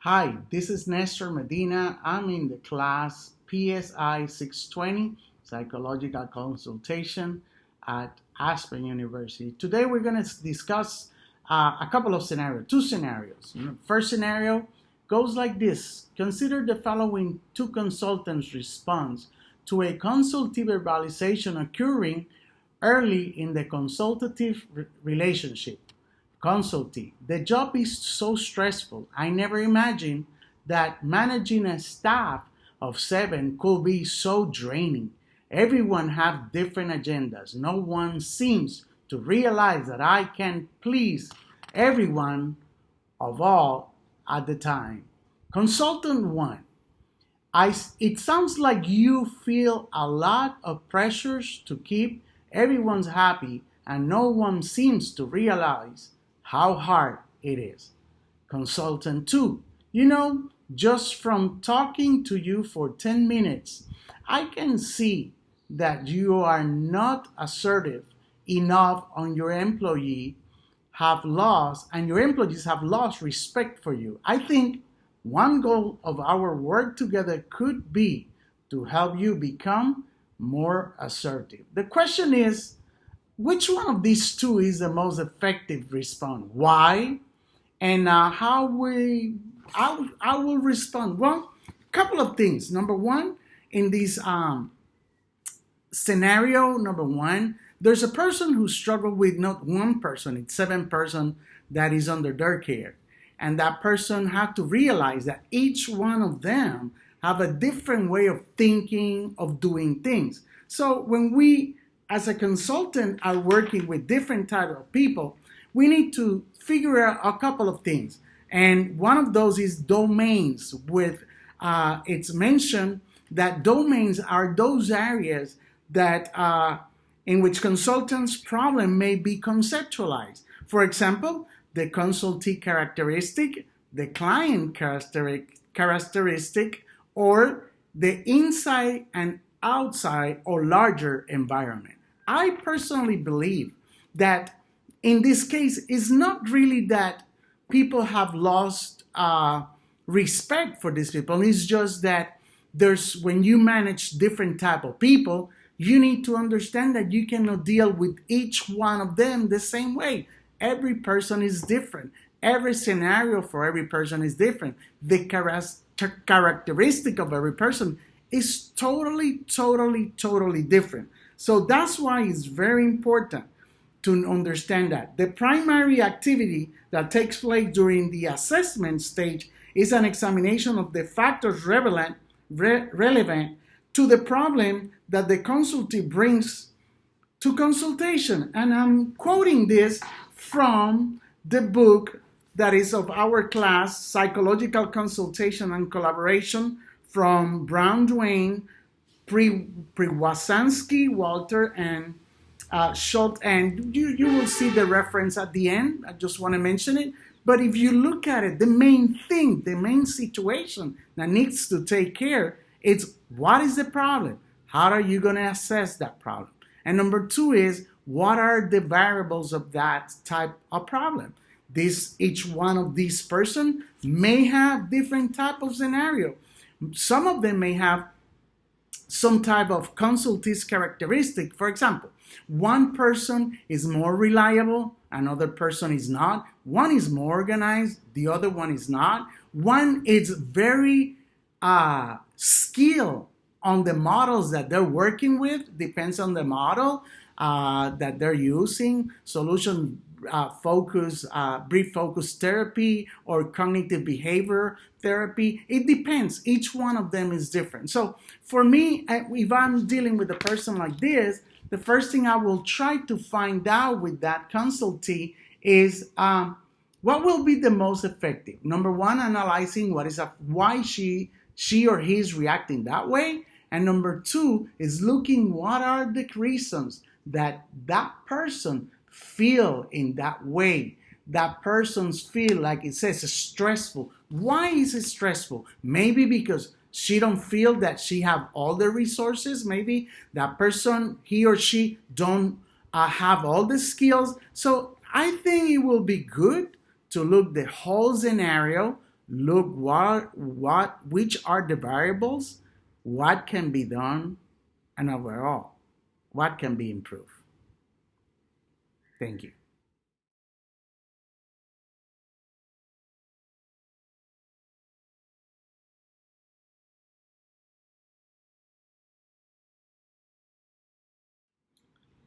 Hi, this is Nestor Medina. I'm in the class PSI 620, Psychological Consultation at Aspen University. Today we're going to discuss a couple of scenarios, two scenarios. First scenario goes like this. Consider the following two consultants' response to a consultative verbalization occurring early in the consultative relationship. Consultee. The job is so stressful. I never imagined that managing a staff of 7 could be so draining. Everyone have different agendas. No one seems to realize that I can please everyone of all at the time. Consultant 1. It sounds like you feel a lot of pressures to keep everyone's happy and no one seems to realize how hard it is. Consultant 2, just from talking to you for 10 minutes, I can see that you are not assertive enough on your employees have lost respect for you. I think one goal of our work together could be to help you become more assertive. The question is, which one of these two is the most effective response? Why? And how I will respond? Well, a couple of things. Number one, in this scenario, number one, there's a person who struggled with not one person, it's 7 person that is under their care. And that person had to realize that each one of them have a different way of thinking, of doing things. So when we as a consultant are working with different types of people, we need to figure out a couple of things. And one of those is domains. It's mentioned that domains are those areas that in which consultants' problem may be conceptualized. For example, the consultee characteristic, the client characteristic, or the inside and outside or larger environment. I personally believe that in this case, it's not really that people have lost respect for these people. It's just that when you manage different type of people, you need to understand that you cannot deal with each one of them the same way. Every person is different. Every scenario for every person is different. The characteristic of every person is totally different. So that's why it's very important to understand that. The primary activity that takes place during the assessment stage is an examination of the factors relevant to the problem that the consultee brings to consultation. And I'm quoting this from the book that is of our class, Psychological Consultation and Collaboration, from Brown, Duane, Priwasansky, Walter, and Schultz. And you will see the reference at the end. I just want to mention it. But if you look at it, the main thing, the main situation that needs to take care is what is the problem? How are you going to assess that problem? And number 2 is, what are the variables of that type of problem? Each one of these person may have different type of scenario. Some of them may have some type of consultee's characteristic. For example, one person is more reliable, another person is not. One is more organized, the other one is not. One is very skilled on the models that they're working with, depends on the model that they're using, solution focus, brief focus therapy, or cognitive behavior therapy. It depends. Each one of them is different. So for me, if I'm dealing with a person like this, the first thing I will try to find out with that consultee is what will be the most effective. Number 1, analyzing why she or he is reacting that way. And number 2 is looking what are the reasons that person feel in that way. That person's feel like it says stressful. Why is it stressful? Maybe because she don't feel that she have all the resources. Maybe that person, he or she don't have all the skills. So I think it will be good to look the whole scenario, look which are the variables, what can be done, and overall, what can be improved. Thank you.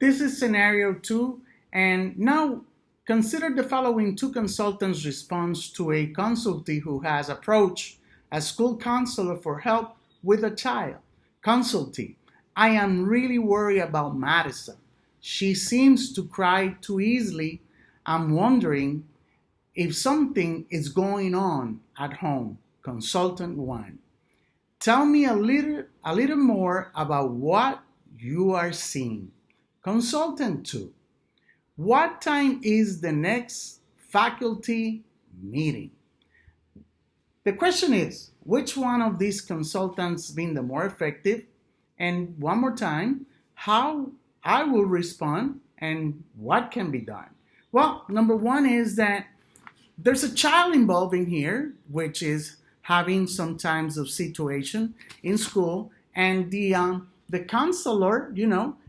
This is scenario 2, and now consider the following two consultants' response to a consultee who has approached a school counselor for help with a child. Consultee: I am really worried about Madison. She seems to cry too easily. I'm wondering if something is going on at home. Consultant 1: tell me a little more about what you are seeing. Consultant 2: what time is the next faculty meeting? The question is, which one of these consultants been the more effective? And one more time, how I will respond and what can be done? Well, number one is that there's a child involved in here, which is having some times of situation in school, and the counselor,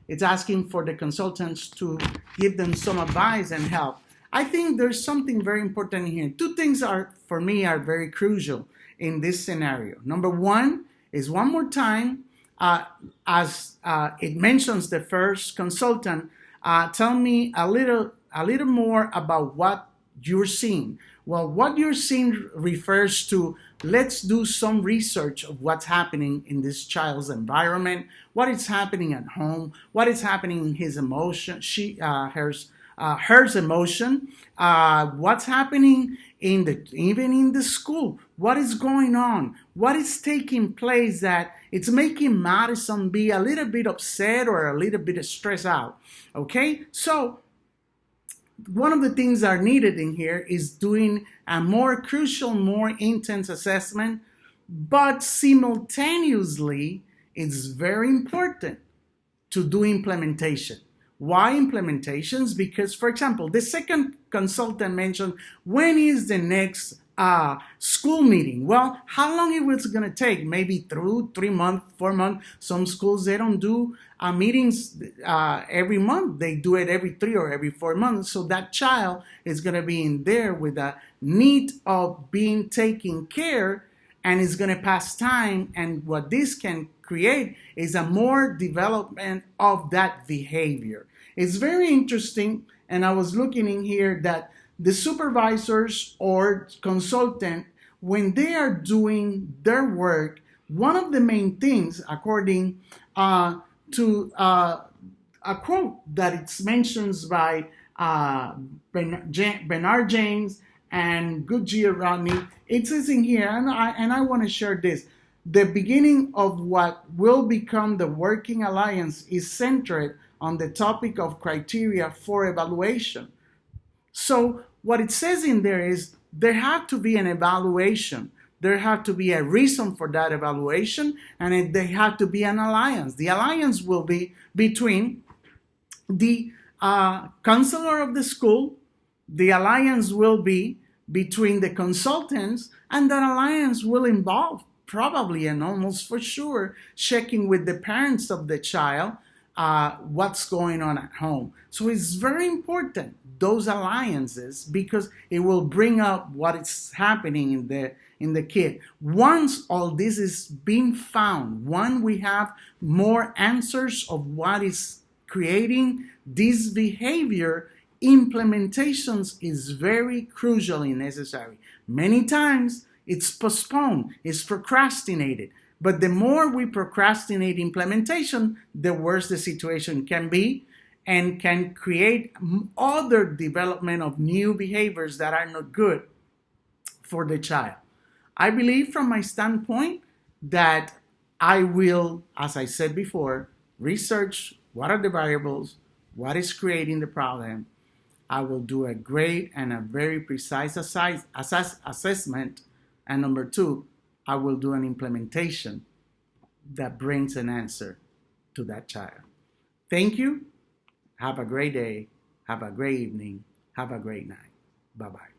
it's asking for the consultants to give them some advice and help. I think there's something very important here. Two things are, for me, are very crucial in this scenario. Number one is, one more time, as it mentions the first consultant, tell me a little more about what you're seeing. Well, what you're seeing refers to, let's do some research of what's happening in this child's environment, what is happening at home, what is happening in his emotion, hers emotion, what's happening even in the school, what is going on, what is taking place that it's making Madison be a little bit upset or a little bit stressed out. Okay, so one of the things that are needed in here is doing a more crucial, more intense assessment, but simultaneously, it's very important to do implementation. Why implementations? Because, for example, the second consultant mentioned, when is the next school meeting? Well, how long it was going to take? Maybe through 3 months, 4 months. Some schools, they don't do meetings every month. They do it every 3 or every 4 months. So that child is going to be in there with a need of being taken care, and is going to pass time. And what this can create is a more development of that behavior. It's very interesting, and I was looking in here that the supervisors or consultant, when they are doing their work, one of the main things, according to a quote that it's mentioned by Bernard James and Goodyear Rodney, it says in here, and I want to share this. The beginning of what will become the Working Alliance is centered on the topic of criteria for evaluation. So what it says in there is there had to be an evaluation. There had to be a reason for that evaluation, and there had to be an alliance. The alliance will be between the counselor of the school. The alliance will be between the consultants, and that alliance will involve probably and almost for sure checking with the parents of the child what's going on at home. So it's very important, those alliances, because it will bring up what is happening in the kid. Once all this is being found, when we have more answers of what is creating this behavior, implementations is very crucial and necessary. Many times it's postponed, it's procrastinated. But the more we procrastinate implementation, the worse the situation can be, and can create other development of new behaviors that are not good for the child. I believe, from my standpoint, that I will, as I said before, research what are the variables, what is creating the problem. I will do a great and a very precise assessment. And number two, I will do an implementation that brings an answer to that child. Thank you. Have a great day. Have a great evening. Have a great night. Bye-bye.